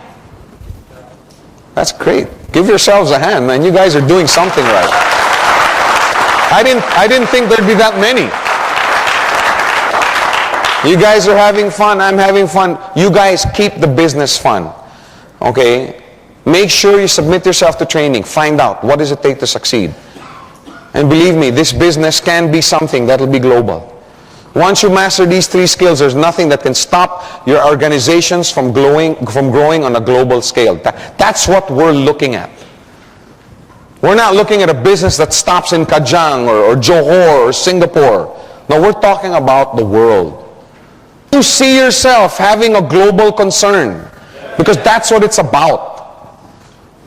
That's great. Give yourselves a hand, man. You guys are doing something right. I didn't think there'd be that many. You guys are having fun. I'm having fun. You guys keep the business fun. Okay? Make sure you submit yourself to training. Find out what does it take to succeed. And believe me, this business can be something that will be global. Once you master these 3 skills, there's nothing that can stop your organizations from growing on a global scale. That's what we're looking at. We're not looking at a business that stops in Kajang or Johor or Singapore. No, we're talking about the world. You see yourself having a global concern because that's what it's about.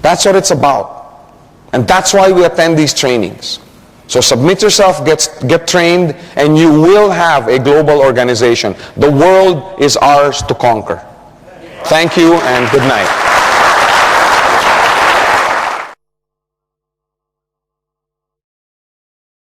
That's what it's about. And that's why we attend these trainings. So submit yourself, get trained, and you will have a global organization. The world is ours to conquer. Thank you and good night.